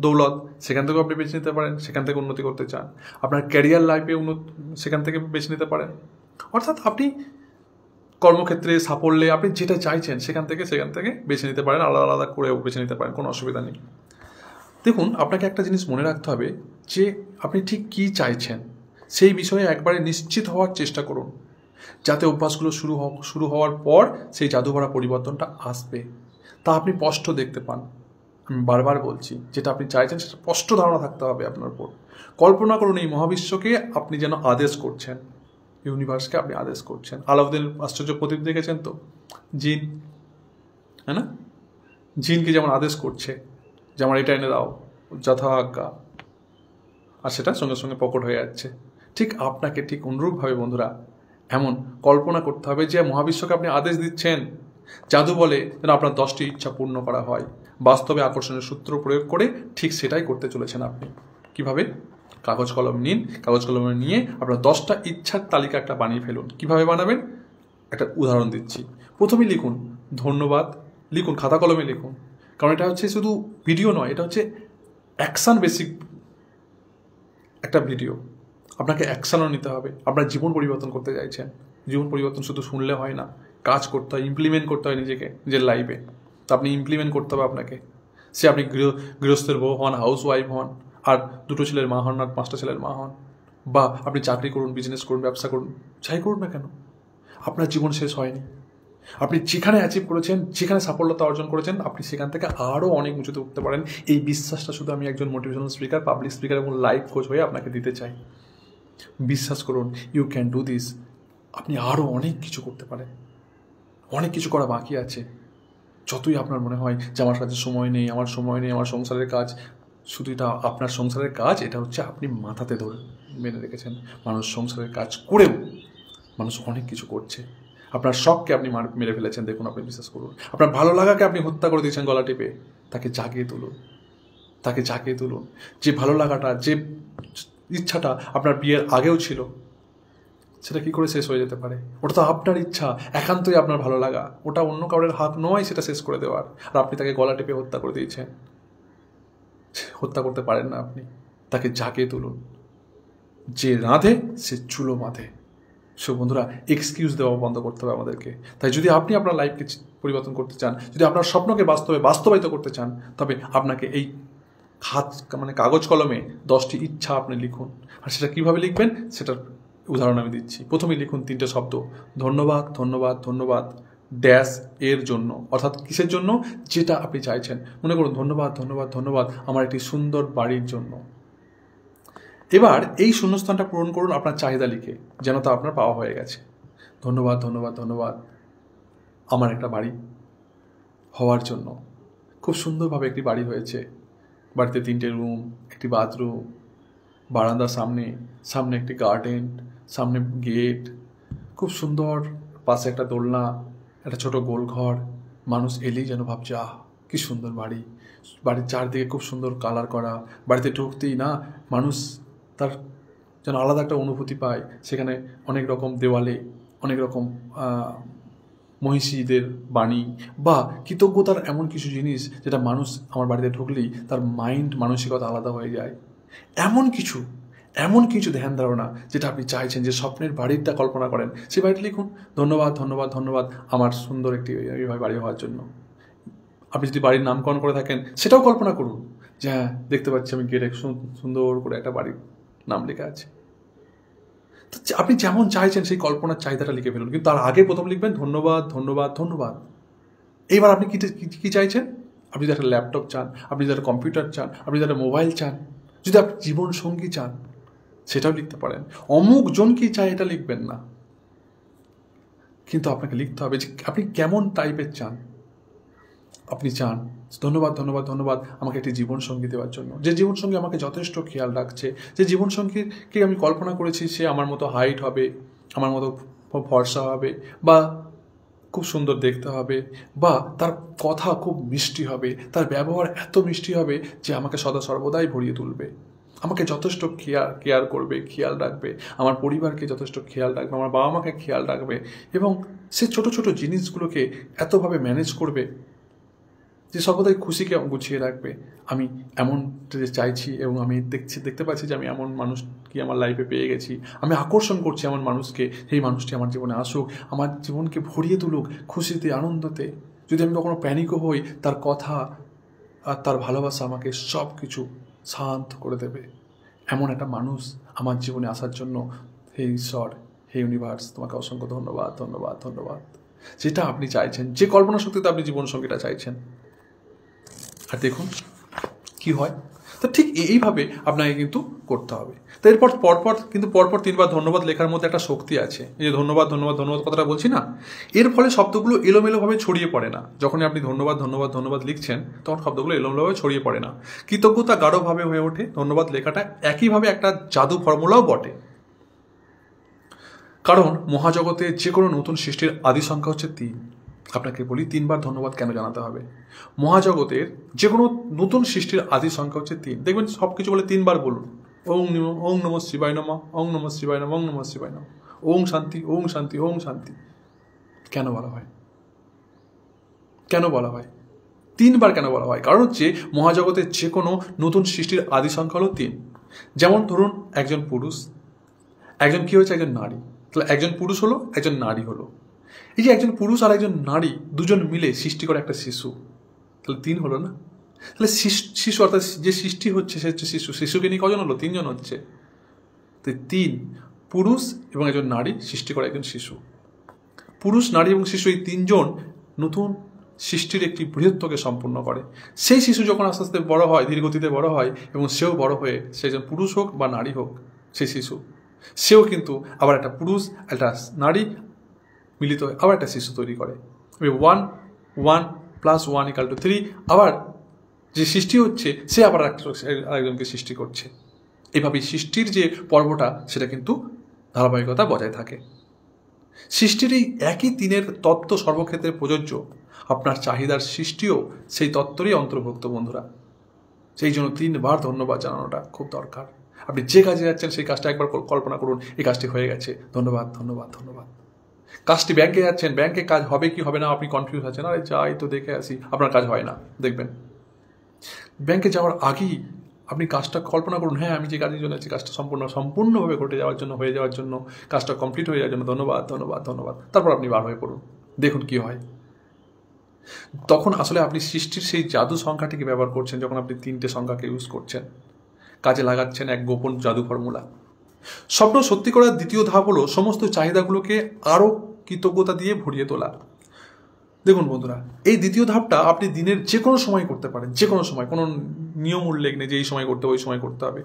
দৌলত, সেখান থেকেও আপনি বেছে নিতে পারেন, সেখান থেকে উন্নতি করতে চান। আপনার ক্যারিয়ার লাইফে সেখান থেকে বেছে নিতে পারেন। অর্থাৎ আপনি কর্মক্ষেত্রে সাফল্যে আপনি যেটা চাইছেন সেখান থেকে বেছে নিতে পারেন, আলাদা আলাদা করেও বেছে নিতে পারেন, কোনো অসুবিধা নেই। দেখুন, আপনাকে একটা জিনিস মনে রাখতে হবে যে আপনি ঠিক কী চাইছেন সেই বিষয়ে একবারে নিশ্চিত হওয়ার চেষ্টা করুন, যাতে অভ্যাসগুলো শুরু হওয়ার পর সেই জাদুভরা পরিবর্তনটা আসবে, তা আপনি স্পষ্ট দেখতে পান। আমি বারবার বলছি, যেটা আপনি চাইছেন সেটা স্পষ্ট ধারণা থাকতে হবে আপনার উপর। কল্পনা করুন এই মহাবিশ্বকে আপনি যেন আদেশ করছেন, ইউনিভার্সকে আপনি আদেশ করছেন। আলাউদ্দিন আশ্চর্য প্রদীপ দেখেছেন তো, জিন, হ্যাঁ না? জিনকে যেমন আদেশ করছে যে আমার এটা এনে দাও, যথা আজ্ঞা, আর সেটা সঙ্গে সঙ্গে প্রকট হয়ে যাচ্ছে। ঠিক আপনাকে ঠিক অনুরূপভাবে বন্ধুরা এমন কল্পনা করতে হবে যে মহাবিশ্বকে আপনি আদেশ দিচ্ছেন জাদু বলে যেন আপনার 10টি ইচ্ছা পূর্ণ করা হয়। বাস্তবে আকর্ষণের সূত্র প্রয়োগ করে ঠিক সেটাই করতে চলেছেন আপনি। কিভাবে? কাগজ কলম নিন, কাগজ কলম নিয়ে আপনার 10টা ইচ্ছার তালিকা একটা বানিয়ে ফেলুন। কিভাবে বানাবেন? একটা উদাহরণ দিচ্ছি। প্রথমেই লিখুন ধন্যবাদ, লিখুন, খাতা কলমে লিখুন। কারণ এটা হচ্ছে শুধু ভিডিও নয়, এটা হচ্ছে অ্যাকশান বেসিক একটা ভিডিও। আপনাকে অ্যাকশানও নিতে হবে। আপনার জীবন পরিবর্তন করতে চাইছেন, জীবন পরিবর্তন শুধু শুনলে হয় না, কাজ করতে হয়, ইমপ্লিমেন্ট করতে হয় নিজের লাইফে। আপনি ইমপ্লিমেন্ট করতে হবে আপনাকে। সে আপনি গৃহস্থের বউ হন, হাউস ওয়াইফ হন, আর 2টো ছেলের মা হন, আর 5টা ছেলের মা হন, বা আপনি চাকরি করুন, বিজনেস করুন, ব্যবসা করুন, যাই করুন না কেন, আপনার জীবন শেষ হয়নি। আপনি যেখানে অ্যাচিভ করেছেন, যেখানে সাফল্যতা অর্জন করেছেন, আপনি সেখান থেকে আরও অনেক উঁচুতে উঠতে পারেন। এই বিশ্বাসটা শুধু আমি একজন মোটিভেশনাল স্পিকার, পাবলিক স্পিকার এবং লাইফ কোচ হয়ে আপনাকে দিতে চাই। বিশ্বাস করুন, ইউ ক্যান ডু দিস। আপনি আরও অনেক কিছু করতে পারেন, অনেক কিছু করা বাকি আছে। যতই আপনার মনে হয় যে আমার কাছে সময় নেই, আমার সময় নেই, আমার সংসারের কাজ, শুধু এটা আপনার সংসারের কাজ, এটা হচ্ছে আপনি মাথাতে ধরে মেনে রেখেছেন। মানুষ সংসারের কাজ করেও মানুষ অনেক কিছু করছে। আপনার শখকে আপনি মেরে ফেলেছেন, দেখুন, আপনি বিশ্বাস করুন। আপনার ভালো লাগাকে আপনি হত্যা করে দিয়েছেন গলা টিপে। তাকে জাগিয়ে তুলুন, তাকে জাগিয়ে তুলুন। যে ভালো লাগাটা, যে ইচ্ছাটা আপনার বিয়ের আগেও ছিল, সেটা কি করে শেষ হয়ে যেতে পারে? ওটা তো আপনার ইচ্ছা, একান্তই আপনার ভালো লাগা, ওটা অন্য কারোর হাত নয় সেটা শেষ করে দেওয়ার। আর আপনি তাকে গলা টিপে হত্যা করে দিয়েছেন। হত্যা করতে পারেন না আপনি, তাকে জাগিয়ে তুলুন। যে রাঁধে সে চুলো বাঁধে। সো বন্ধুরা, এক্সকিউজ দেওয়া বন্ধ করতে হবে আমাদেরকে। তাই যদি আপনি আপনার লাইফকে পরিবর্তন করতে চান, যদি আপনার স্বপ্নকে বাস্তবায়িত করতে চান, তবে আপনাকে এই কাগজ কলমে 10টি ইচ্ছা আপনি লিখুন। আর সেটা কীভাবে লিখবেন সেটার উদাহরণ আমি দিচ্ছি। প্রথমেই লিখুন 3টে শব্দ, ধন্যবাদ, ধন্যবাদ, ধন্যবাদ, ড্যাশ এর জন্য, অর্থাৎ কিসের জন্য? যেটা আপনি চাইছেন। মনে করুন, ধন্যবাদ, ধন্যবাদ, ধন্যবাদ আমার একটি সুন্দর বাড়ির জন্য। এবার এই শূন্যস্থানটা পূরণ করুন আপনার চাহিদা লিখে, যেন তা আপনার পাওয়া হয়ে গেছে। ধন্যবাদ, ধন্যবাদ, ধন্যবাদ আমার একটা বাড়ি হওয়ার জন্য। খুব সুন্দরভাবে একটি বাড়ি হয়েছে। বাড়িতে 3টে রুম, একটি বাথরুম, বারান্দার সামনে একটি গার্ডেন, সামনে গেট, খুব সুন্দর, পাশে একটা দোলনা, একটা ছোট গোলঘর। মানুষ এলেই যেন ভাবছে, আহ কি সুন্দর বাড়ি। বাড়ির চারদিকে খুব সুন্দর কালার করা। বাড়িতে ঢুকতেই না মানুষ তার যেন আলাদা একটা অনুভূতি পায়। সেখানে অনেক রকম দেওয়ালে অনেক রকম মহিষীদের বাণী বা কৃতজ্ঞতার এমন কিছু জিনিস, যেটা মানুষ আমার বাড়িতে ঢুকলেই তার মানসিকতা আলাদা হয়ে যায়। এমন কিছু ধ্যান ধারণা যেটা আপনি চাইছেন, যে স্বপ্নের বাড়িটা কল্পনা করেন, সেই বাড়িটা লিখুন, ধন্যবাদ, ধন্যবাদ, ধন্যবাদ আমার সুন্দর একটি এইভাবে বাড়ি হওয়ার জন্য। আপনি যদি বাড়ির নামকরণ করে থাকেন, সেটাও কল্পনা করুন যে হ্যাঁ, দেখতে পাচ্ছি আমি গেটে সুন্দর করে একটা বাড়ির নাম লেখা আছে। তো আপনি যেমন চাইছেন সেই কল্পনার চাহিদাটা লিখে ফেলুন, কিন্তু তার আগে প্রথম লিখবেন ধন্যবাদ, ধন্যবাদ, ধন্যবাদ। এইবার আপনি কি চাইছেন? আপনি যদি একটা ল্যাপটপ চান, আপনি যদি একটা কম্পিউটার চান, আপনি যদি একটা মোবাইল চান, যদি আপনি জীবনসঙ্গী চান, সেটাও লিখতে পারেন। অমুক জন কি চায় এটা লিখবেন না, কিন্তু আপনাকে লিখতে হবে যে আপনি কেমন টাইপের চান। আপনি চান ধন্যবাদ, ধন্যবাদ, ধন্যবাদ আমাকে একটি জীবনসঙ্গী দেওয়ার জন্য, যে জীবনসঙ্গী আমাকে যথেষ্ট খেয়াল রাখছে, যে জীবনসঙ্গীকে আমি কল্পনা করেছি সে আমার মতো হাইট হবে, আমার মতো ফর্সা হবে, বা খুব সুন্দর দেখতে হবে, বা তার কথা খুব মিষ্টি হবে, তার ব্যবহার এত মিষ্টি হবে যে আমাকে সদা সর্বদাই ভরিয়ে তুলবে, আমাকে যথেষ্ট কেয়ার করবে, খেয়াল রাখবে, আমার পরিবারকে যথেষ্ট খেয়াল রাখবে, আমার বাবা মাকে খেয়াল রাখবে, এবং সে ছোট ছোট জিনিসগুলোকে এতভাবে ম্যানেজ করবে যে সর্বদাই খুশিকে গুছিয়ে রাখবে। আমি এমন চাইছি, এবং আমি দেখতে পাচ্ছি যে আমি এমন মানুষকে আমার লাইফে পেয়ে গেছি। আমি আকর্ষণ করছি এমন মানুষকে, সেই মানুষটি আমার জীবনে আসুক, আমার জীবনকে ভরিয়ে তুলুক খুশিতে, আনন্দতে। যদি আমি কখনো প্যানিকও হই, তার কথা আর তার ভালোবাসা আমাকে সব কিছু শান্ত করে দেবে। এমন একটা মানুষ আমার জীবনে আসার জন্য হে ঈশ্বর, হে ইউনিভার্স, তোমাকে অসংখ্য ধন্যবাদ, ধন্যবাদ, ধন্যবাদ। যেটা আপনি চাইছেন, যে কল্পনা শক্তিতে আপনি জীবনসঙ্গীটা চাইছেন, আর দেখুন কি হয়। তো ঠিক এইভাবে আপনাকে কিন্তু করতে হবে। তো এরপর পরপর 3বার ধন্যবাদ লেখার মধ্যে একটা শক্তি আছে। এই যে ধন্যবাদ, ধন্যবাদ, ধন্যবাদ কথাটা বলছি না, এর ফলে শব্দগুলো এলোমেলোভাবে ছড়িয়ে পড়ে না। যখনই আপনি ধন্যবাদ, ধন্যবাদ, ধন্যবাদ লিখছেন, তখন শব্দগুলো এলোমেলোভাবে ছড়িয়ে পড়ে না। কৃতজ্ঞতা গাঢ়ভাবে হয়ে ওঠে। ধন্যবাদ লেখাটা একইভাবে একটা জাদু ফর্মুলাও বটে। কারণ মহাজগতে যে কোনো নতুন সৃষ্টির আদি সংখ্যা হচ্ছে 3। আপনাকে বলি 3বার ধন্যবাদ কেন জানাতে হবে। মহাজগতের যে কোনো নতুন সৃষ্টির আদি সংখ্যা হচ্ছে 3। দেখবেন সব কিছু বলে 3বার বলুন, ওং নমঃ শিবায় নমঃ, ওং নমঃ শিবায় নমঃ, ওং নমঃ শিবায় নমঃ, ওং শান্তি, ওং শান্তি, ওং শান্তি। কেন বলা হয়? 3বার কেন বলা হয়? কারণ হচ্ছে মহাজগতের যে কোনো নতুন সৃষ্টির আদি সংখ্যা হলো 3। যেমন ধরুন একজন পুরুষ, একজন কি হয়েছে, একজন নারী। তাহলে একজন পুরুষ হলো, একজন নারী হলো। এই যে একজন পুরুষ আর একজন নারী দুজন মিলে সৃষ্টি করে একটা শিশু। তাহলে 3 হলো না? তাহলে শিশু অর্থাৎ যে সৃষ্টি হচ্ছে সে হচ্ছে শিশু। শিশুকে নিয়ে কজন হলো? 3 জন হচ্ছে। তো 3 পুরুষ এবং একজন নারী সৃষ্টি করে একজন শিশু। পুরুষ, নারী এবং শিশু এই 3 জন নতুন সৃষ্টির একটি বৃহত্তকে সম্পূর্ণ করে। সেই শিশু যখন আস্তে আস্তে বড় হয়, ধীরগতিতে বড় হয়, এবং সেও বড় হয়ে সে একজন পুরুষ হোক বা নারী হোক, সেই শিশু সেও কিন্তু আবার একটা পুরুষ একটা নারী মিলিত হয়ে আবার একটা শিশু তৈরি করে। 1 1 + 1 = 3। আবার যে সৃষ্টি হচ্ছে সে আবার আরেকজনকে সৃষ্টি করছে। এভাবেই সৃষ্টির যে পর্বটা সেটা কিন্তু ধারাবাহিকতা বজায় থাকে। সৃষ্টির এই একই 3-এর তত্ত্ব সর্বক্ষেত্রে প্রযোজ্য। আপনার চাহিদার সৃষ্টিও সেই তত্ত্বরই অন্তর্ভুক্ত বন্ধুরা। সেই জন্য 3 বার ধন্যবাদ জানানোটা খুব দরকার। আপনি যে কাজে যাচ্ছেন সেই কাজটা একবার কল্পনা করুন, এই কাজটি হয়ে গেছে, ধন্যবাদ ধন্যবাদ ধন্যবাদ। কাজটি ব্যাংকে যাচ্ছেন, ব্যাংকে কাজ হবে কি হবে না আপনি কনফিউজ আছেন, আরে যাই তো দেখে আসি, আপনার কাজ হয় না। দেখবেন ব্যাংকে যাওয়ার আগেই আপনি কাজটা কল্পনা করুন, হ্যাঁ আমি যে কাজের জন্য আছি কাজটা সম্পূর্ণভাবে ঘটে যাওয়ার জন্য, হয়ে যাওয়ার জন্য, কাজটা কমপ্লিট হয়ে যাওয়ার জন্য ধন্যবাদ ধন্যবাদ ধন্যবাদ। তারপর আপনি বার হয়ে পড়ুন, দেখুন কি হয়। তখন আসলে আপনি সৃষ্টির সেই জাদু সংখ্যাটিকে ব্যবহার করছেন। যখন আপনি 3টে সংখ্যাকে ইউজ করছেন, কাজে লাগাচ্ছেন এক গোপন জাদু ফর্মুলা। স্বপ্ন সত্যি করার দ্বিতীয় ধাপ হলো সমস্ত চাহিদাগুলোকে আরও কৃতজ্ঞতা দিয়ে ভরিয়ে তোলা। দেখুন বন্ধুরা, এই দ্বিতীয় ধাপটা আপনি দিনের যে কোনো সময় করতে পারেন, যে কোনো সময়, কোনো নিয়ম উল্লেখ নেই যে এই সময় করতে হবে ওই সময় করতে হবে।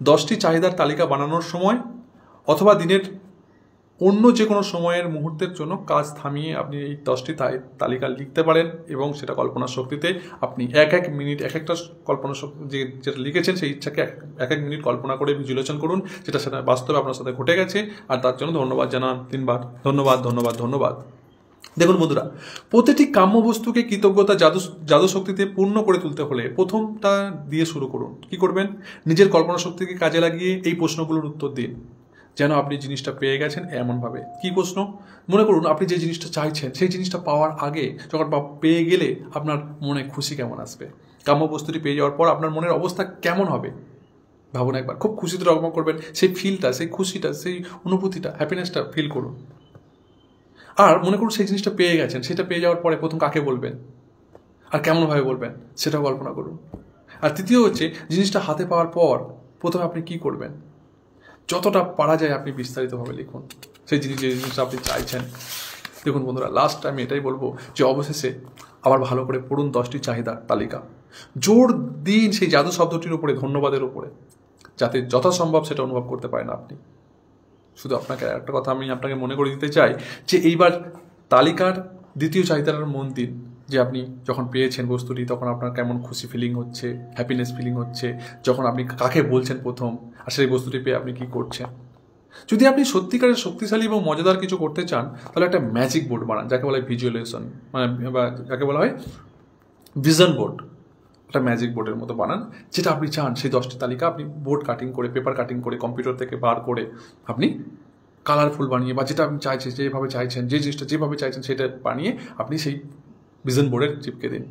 10টি চাহিদার তালিকা বানানোর সময় অথবা দিনের অন্য যে কোনো সময়ের মুহূর্তের জন্য কাজ থামিয়ে আপনি এই 10টি তালিকা লিখতে পারেন, এবং সেটা কল্পনা শক্তিতে আপনি এক মিনিট একটা কল্পনা শক্তি যেটা লিখেছেন সেই ইচ্ছাকে এক মিনিট কল্পনা করে ভিজুয়ালাইজেশন করুন, সেটা বাস্তবে আপনার সাথে ঘটে গেছে, আর তার জন্য ধন্যবাদ জানান 3 বার। ধন্যবাদ ধন্যবাদ ধন্যবাদ। দেখুন বন্ধুরা, প্রতিটি কাম্য বস্তুকে কৃতজ্ঞতা জাদু শক্তিতে পূর্ণ করে তুলতে হলে প্রথমটা দিয়ে শুরু করুন। কি করবেন? নিজের কল্পনা শক্তিকে কাজে লাগিয়ে এই প্রশ্নগুলোর উত্তর দিন, যেন আপনি জিনিসটা পেয়ে গেছেন এমনভাবে। কি প্রশ্ন? মনে করুন আপনি যে জিনিসটা চাইছেন সেই জিনিসটা পাওয়ার আগে, যখন পেয়ে গেলে আপনার মনে খুশি কেমন আসবে? কাম্য বস্তুটি পেয়ে যাওয়ার পর আপনার মনের অবস্থা কেমন হবে? ভাবুন একবার। খুব খুশিতে রকম করবেন, সেই ফিলটা, সেই খুশিটা, সেই অনুভূতিটা, হ্যাপিনেসটা ফিল করুন। আর মনে করুন সেই জিনিসটা পেয়ে গেছেন, সেটা পেয়ে যাওয়ার পরে প্রথম কাকে বলবেন আর কেমনভাবে বলবেন সেটাও কল্পনা করুন। আর তৃতীয় হচ্ছে, জিনিসটা হাতে পাওয়ার পর প্রথমে আপনি কি করবেন? যতটা পারা যায় আপনি বিস্তারিতভাবে লিখুন সেই যে জিনিসটা আপনি চাইছেন। দেখুন বন্ধুরা, লাস্ট আমি এটাই বলবো যে অবশেষে আবার ভালো করে পড়ুন 10টি চাহিদার তালিকা। জোর দিন সেই জাদু শব্দটির উপরে, ধন্যবাদের উপরে, যাতে যথাসম্ভব সেটা অনুভব করতে পারেন আপনি। শুধু আপনাকে একটা কথা আমি আপনাকে মনে করে দিতে চাই যে এইবার তালিকার দ্বিতীয় চাহিদার মন দিন, যে আপনি যখন পেয়েছেন বস্তুটি তখন আপনার কেমন খুশি ফিলিং হচ্ছে, হ্যাপিনেস ফিলিং হচ্ছে, যখন আপনি কাকে বলছেন প্রথম, আর সেই বস্তুটি পেয়ে আপনি কি করছেন। যদি আপনি সত্যিকারের শক্তিশালী এবং মজাদার কিছু করতে চান, তাহলে একটা ম্যাজিক বোর্ড বানান, যাকে বলা হয় ভিজুয়ালাইজেশন, মানে বা যাকে বলা হয় ভিশন বোর্ড। একটা ম্যাজিক বোর্ডের মতো বানান, যেটা আপনি চান সেই 10টি তালিকা আপনি বোর্ড কাটিং করে, পেপার কাটিং করে, কম্পিউটার থেকে বার করে আপনি কালারফুল বানিয়ে, বা যেটা আপনি চাইছেন, যেভাবে চাইছেন, যে জিনিসটা যেভাবে চাইছেন সেটা বানিয়ে আপনি সেই ভিশন বোর্ডে চিপকে দিন।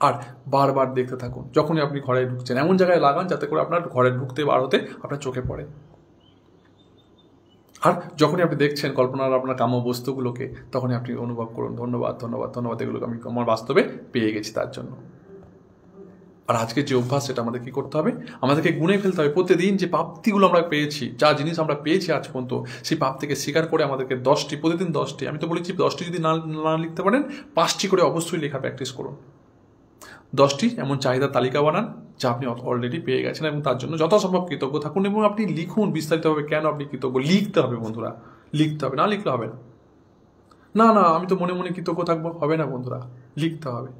আর বারবার দেখতে থাকুন। যখনই আপনি ঘরে ঢুকছেন এমন জায়গায় লাগান যাতে করে আপনার ঘরে ঢুকতে বার হতে আপনার চোখে পড়ে। আর যখনই আপনি দেখছেন কল্পনার আপনার কাম্য বস্তুগুলোকে, তখনই আপনি অনুভব করুন ধন্যবাদ ধন্যবাদ ধন্যবাদ, এগুলোকে আমি আমার বাস্তবে পেয়ে গেছি তার জন্য। আর আজকের যে অভ্যাস, সেটা আমাদের কি করতে হবে? আমাদেরকে গুনে ফেলতে হবে প্রতিদিন যে প্রাপ্তিগুলো আমরা পেয়েছি, যা জিনিস আমরা পেয়েছি আজ পর্যন্ত, সেই প্রাপ্তিকে স্বীকার করে আমাদেরকে প্রতিদিন 10টি, আমি তো বলেছি 10টি যদি না লিখতে পারেন 5টি করে অবশ্যই লেখা প্র্যাকটিস করুন। 10টি এমন চাহিদার তালিকা বানান যা আপনি অলরেডি পেয়ে গেছেন, এবং তার জন্য যথাসম্ভব কৃতজ্ঞ থাকুন, এবং আপনি লিখুন বিস্তারিতভাবে কেন আপনি কৃতজ্ঞ। লিখতে হবে বন্ধুরা, লিখতে হবে, না লিখলে হবে না। না আমি তো মনে মনে কৃতজ্ঞ থাকবো, হবে না বন্ধুরা, লিখতে হবে।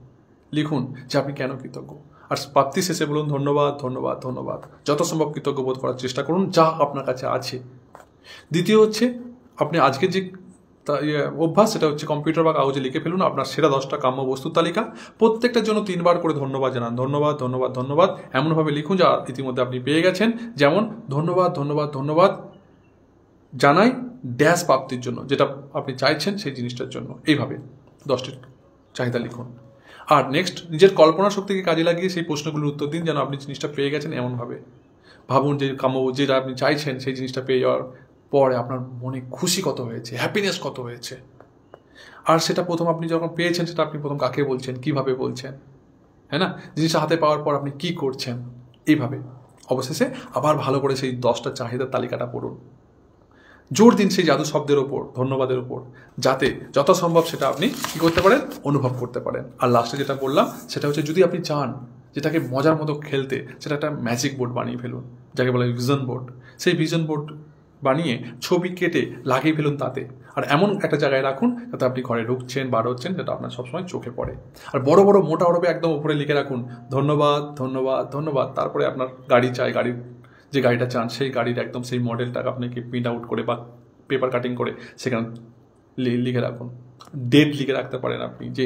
লিখুন যে আপনি কেন কৃতজ্ঞ, আর প্রাপ্তি শেষে বলুন ধন্যবাদ ধন্যবাদ ধন্যবাদ। যথাসম্ভব কৃতজ্ঞ বোধ করার চেষ্টা করুন যা আপনার কাছে আছে। দ্বিতীয় হচ্ছে, আপনি আজকের যে অভ্যাস, সেটা হচ্ছে কম্পিউটার বা কাগজে লিখে ফেলুন আপনার সেরা 10টা কাম্য বস্তুর তালিকা। প্রত্যেকটার জন্য 3 বার করে ধন্যবাদ জানান, ধন্যবাদ ধন্যবাদ ধন্যবাদ, এমনভাবে লিখুন যা ইতিমধ্যে আপনি পেয়ে গেছেন। যেমন ধন্যবাদ ধন্যবাদ ধন্যবাদ জানাই ড্যাশ প্রাপ্তির জন্য, যেটা আপনি চাইছেন সেই জিনিসটার জন্য। এইভাবে 10টি চাহিদা লিখুন। আর নেক্সট, নিজের কল্পনা শক্তিকে কাজে লাগিয়ে সেই প্রশ্নগুলোর উত্তর দিন, যেন আপনি জিনিসটা পেয়ে গেছেন এমনভাবে। ভাবুন যে যেটা আপনি চাইছেন সেই জিনিসটা পেয়ে যাওয়ার পরে আপনার মনে খুশি কত হয়েছে, হ্যাপিনেস কত হয়েছে। আর সেটা প্রথম আপনি যখন পেয়েছেন সেটা আপনি প্রথম কাকে বলছেন, কিভাবে বলছেন, হ্যাঁ না? জিনিসটা হাতে পাওয়ার পর আপনি কি করছেন, এইভাবে অবশেষে আবার ভালো করে সেই 10টা চাহিদার তালিকাটা পড়ুন, জোর দিন সেই জাদু শব্দের ওপর, ধন্যবাদের ওপর, যাতে যত সম্ভব সেটা আপনি কী করতে পারেন, অনুভব করতে পারেন। আর লাস্টে যেটা বললাম সেটা হচ্ছে, যদি আপনি চান যেটাকে মজার মতো খেলতে, সেটা একটা ম্যাজিক বোর্ড বানিয়ে ফেলুন, যাকে বলে ভিশন বোর্ড। সেই ভিশন বোর্ড বানিয়ে ছবি কেটে লাগিয়ে ফেলুন তাতে, আর এমন একটা জায়গায় রাখুন যাতে আপনি ঘরে ঢুকছেন বার হচ্ছেন যেটা আপনার সবসময় চোখে পড়ে। আর বড় বড় মোটা হরফে একদম উপরে লিখে রাখুন, ধন্যবাদ ধন্যবাদ ধন্যবাদ। তারপরে আপনার গাড়ি চাই, গাড়ির যে গাড়িটা চান সেই গাড়ির একদম সেই মডেলটাকে আপনাকে প্রিন্ট আউট করে বা পেপার কাটিং করে সেখানে লিখে রাখুন। ডেট লিখে রাখতে পারেন আপনি, যে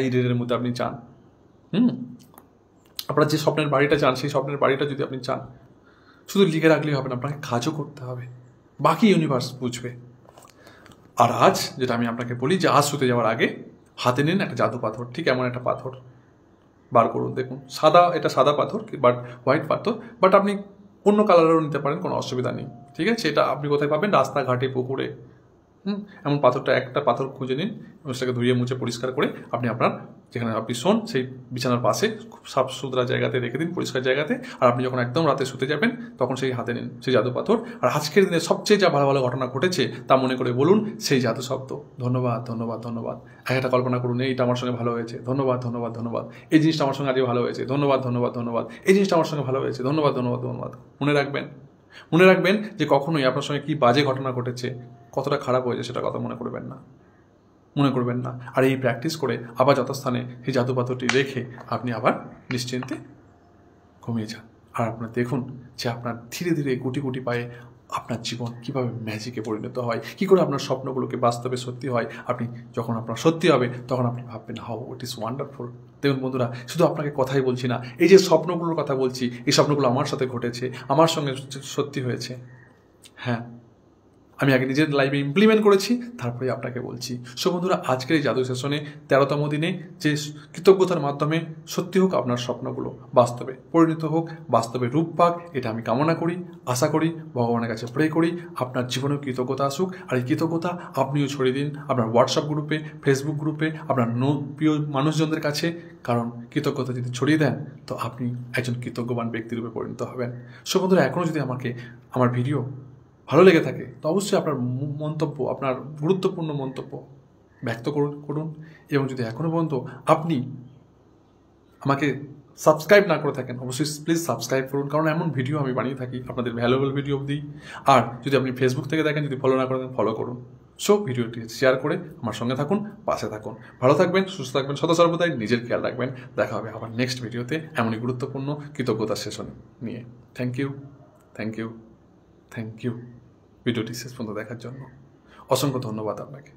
এই ডেটের মধ্যে আপনি চান। আপনার যে স্বপ্নের বাড়িটা চান, সেই স্বপ্নের বাড়িটা যদি আপনি চান, শুধু লিখে রাখলেই হবে না, আপনাকে কাজও করতে হবে, বাকি ইউনিভার্স বুঝবে। আর আজ যেটা আমি আপনাকে বলি, যে আজ শুতে যাওয়ার আগে হাতে নিন একটা জাদু পাথর, ঠিক এমন একটা পাথর বার করুন। দেখুন সাদা, এটা সাদা পাথর বাট হোয়াইট পাথর, বাট আপনি অন্য কালারেরও নিতে পারেন, কোনো অসুবিধা নেই, ঠিক আছে? এটা আপনি কোথায় পাবেন? রাস্তাঘাটে, পুকুরে। এমন পাথরটা, একটা পাথর খুঁজে নিন এবং সেটাকে ধুয়ে মুছে পরিষ্কার করে আপনি আপনার যেখানে আপনি শোন সেই বিছানার পাশে খুব সাফ সুতরা জায়গাতে রেখে দিন, পরিষ্কার জায়গাতে। আর আপনি যখন একদম রাতে শুতে যাবেন তখন সেই হাতে নিন সেই জাদু পাথর, আর আজকের দিনে সবচেয়ে যা ভালো ভালো ঘটনা ঘটেছে তা মনে করে বলুন সেই জাদু শব্দ, ধন্যবাদ ধন্যবাদ ধন্যবাদ। একটা কল্পনা করুন, এইটা আমার সঙ্গে ভালো হয়েছে, ধন্যবাদ ধন্যবাদ ধন্যবাদ। এই জিনিসটা আমার সঙ্গে আজকে ভালো হয়েছে, ধন্যবাদ ধন্যবাদ ধন্যবাদ। এই জিনিসটা আমার সঙ্গে ভালো হয়েছে, ধন্যবাদ ধন্যবাদ ধন্যবাদ। মনে রাখবেন যে কখনোই আপনার সঙ্গে কি বাজে ঘটনা ঘটেছে, কতটা খারাপ হয়েছে সেটা কথা মনে করবেন না। আর এই প্র্যাকটিস করে আবার যথাস্থানে এই জাদু পাথরটি রেখে আপনি আবার নিশ্চিন্তে ঘুমিয়ে যান। আর আপনার দেখুন যে আপনার ধীরে ধীরে গুটি গুটি পায়ে আপনার জীবন কীভাবে ম্যাজিকে পরিণত হয়, কী করে আপনার স্বপ্নগুলোকে বাস্তবে সত্যি হয়। আপনি যখন আপনার সত্যি হবে তখন আপনি ভাববেন, হাউ ইট ইজ ওয়ান্ডারফুল। দেখুন বন্ধুরা, শুধু আপনাকে কথাই বলছি না, এই যে স্বপ্নগুলোর কথা বলছি, এই স্বপ্নগুলো আমার সাথে ঘটেছে, আমার সঙ্গে সত্যি হয়েছে। হ্যাঁ, আমি আগে নিজের লাইফে ইমপ্লিমেন্ট করেছি, তারপরে আপনাকে বলছি। সো বন্ধুরা, আজকের এই জাদু সেশনে 13তম দিনে যে কৃতজ্ঞতার মাধ্যমে সত্যি হোক আপনার স্বপ্নগুলো, বাস্তবে পরিণত হোক, বাস্তবে রূপ পাক, এটা আমি কামনা করি, আশা করি, ভগবানের কাছে প্রে করি আপনার জীবনেও কৃতজ্ঞতা আসুক। আর এই কৃতজ্ঞতা আপনিও ছড়িয়ে দিন আপনার হোয়াটসঅ্যাপ গ্রুপে, ফেসবুক গ্রুপে, আপনার প্রিয় মানুষজনদের কাছে। কারণ কৃতজ্ঞতা যদি ছড়িয়ে দেন তো আপনি একজন কৃতজ্ঞবান ব্যক্তিরূপে পরিণত হবেন। সো বন্ধুরা, এখনও যদি আমার ভিডিও ভালো লেগে থাকে তো অবশ্যই আপনার মন্তব্য, আপনার গুরুত্বপূর্ণ মন্তব্য ব্যক্ত করুন। এবং যদি এখনও পর্যন্ত আপনি আমাকে সাবস্ক্রাইব না করে থাকেন, অবশ্যই প্লিজ সাবস্ক্রাইব করুন, কারণ এমন ভিডিও আমি বানিয়ে থাকি, আপনাদের ভ্যালুয়েবল ভিডিও দিই। আর যদি আপনি ফেসবুক থেকে দেখেন, যদি ফলো না করেন ফলো করুন। সো ভিডিওটি শেয়ার করে আমার সঙ্গে থাকুন, পাশে থাকুন। ভালো থাকবেন, সুস্থ থাকবেন, সদা সর্বদাই নিজের খেয়াল রাখবেন। দেখা হবে আবার নেক্সট ভিডিওতে এমনই গুরুত্বপূর্ণ কৃতজ্ঞতা সেশন নিয়ে। থ্যাংক ইউ ভিডিওটি শেষ পর্যন্ত দেখার জন্য অসংখ্য ধন্যবাদ আপনাকে।